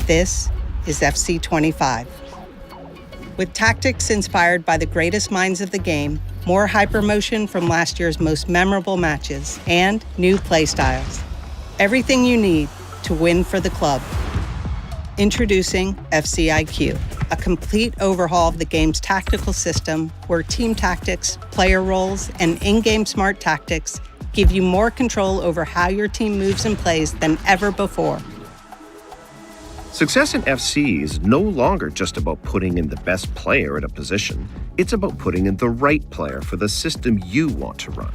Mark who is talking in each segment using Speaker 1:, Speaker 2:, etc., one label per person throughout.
Speaker 1: This is FC25. With tactics inspired by the greatest minds of the game, more hypermotion from last year's most memorable matches, and new playstyles. Everything you need to win for the club. Introducing FCIQ, a complete overhaul of the game's tactical system where team tactics, player roles, and in-game smart tactics give you more control over how your team moves and plays than ever before.
Speaker 2: Success in FC is no longer just about putting in the best player at a position. It's about putting in the right player for the system you want to run.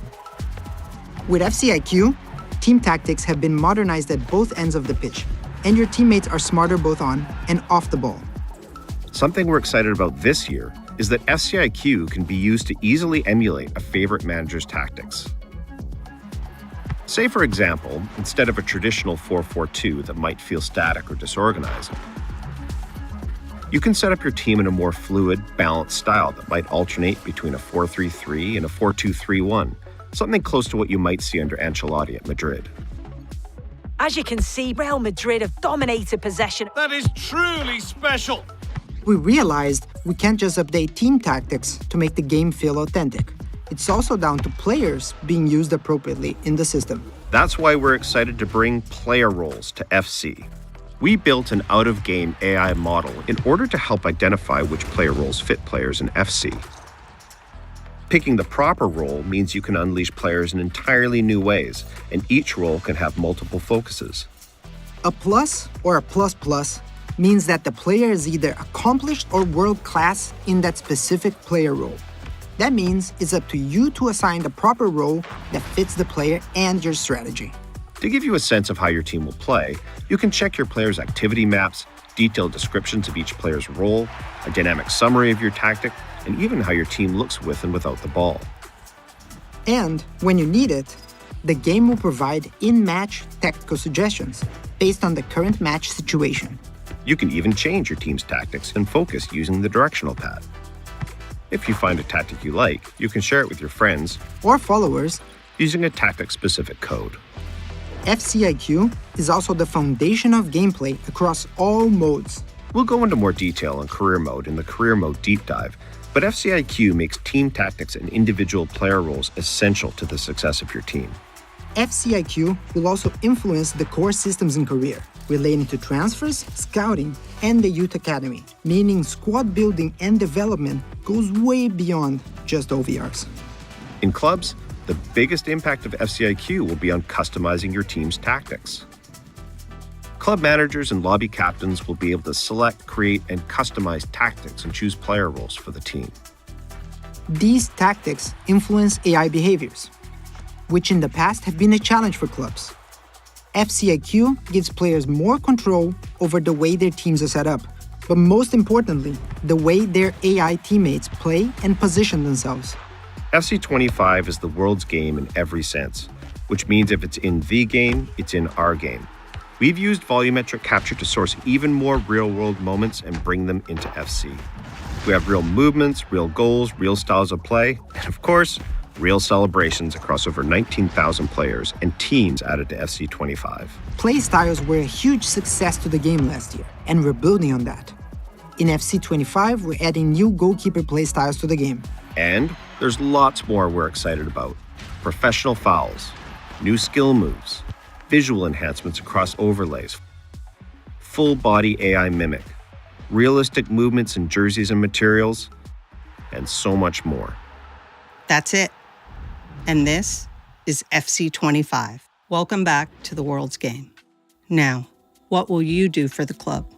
Speaker 3: With FCIQ, team tactics have been modernized at both ends of the pitch, and your teammates are smarter both on and off the ball.
Speaker 2: Something we're excited about this year is that FCIQ can be used to easily emulate a favorite manager's tactics. Say, for example, instead of a traditional 4-4-2 that might feel static or disorganized, you can set up your team in a more fluid, balanced style that might alternate between a 4-3-3 and a 4-2-3-1, something close to what you might see under Ancelotti at Madrid.
Speaker 4: As you can see, Real Madrid have dominated possession.
Speaker 5: That is truly special.
Speaker 3: We realized we can't just update team tactics to make the game feel authentic. It's also down to players being used appropriately in the system.
Speaker 2: That's why we're excited to bring player roles to FC. We built an out-of-game AI model in order to help identify which player roles fit players in FC. Picking the proper role means you can unleash players in entirely new ways, and each role can have multiple focuses.
Speaker 3: A plus or a plus means that the player is either accomplished or world-class in that specific player role. That means it's up to you to assign the proper role that fits the player and your strategy.
Speaker 2: To give you a sense of how your team will play, you can check your players' activity maps, detailed descriptions of each player's role, a dynamic summary of your tactic, and even how your team looks with and without the ball.
Speaker 3: And when you need it, the game will provide in-match tactical suggestions based on the current match situation.
Speaker 2: You can even change your team's tactics and focus using the directional pad. If you find a tactic you like, you can share it with your friends
Speaker 3: or followers
Speaker 2: using a tactic-specific code.
Speaker 3: FCIQ is also the foundation of gameplay across all modes.
Speaker 2: We'll go into more detail on career mode in the career mode deep dive, but FCIQ makes team tactics and individual player roles essential to the success of your team.
Speaker 3: FCIQ will also influence the core systems in career, relating to transfers, scouting, and the youth academy, meaning squad building and development goes way beyond just OVRs.
Speaker 2: In clubs, the biggest impact of FCIQ will be on customizing your team's tactics. Club managers and lobby captains will be able to select, create, and customize tactics and choose player roles for the team.
Speaker 3: These tactics influence AI behaviors, which in the past have been a challenge for clubs. FCIQ gives players more control over the way their teams are set up, but most importantly, the way their AI teammates play and position themselves.
Speaker 2: FC25 is the world's game in every sense, which means if it's in the game, it's in our game. We've used volumetric capture to source even more real-world moments and bring them into FC. We have real movements, real goals, real styles of play, and of course, real celebrations across over 19,000 players and teams added to FC25.
Speaker 3: Playstyles were a huge success to the game last year, and we're building on that. In FC25, we're adding new Goalkeeper PlayStyles to the game. And
Speaker 2: there's lots more we're excited about. Professional fouls, new skill moves, visual enhancements across overlays, full-body AI mimic, realistic movements in jerseys and materials, and so much more.
Speaker 1: That's it. And this is FC25. Welcome back to the world's game. Now, what will you do for the club?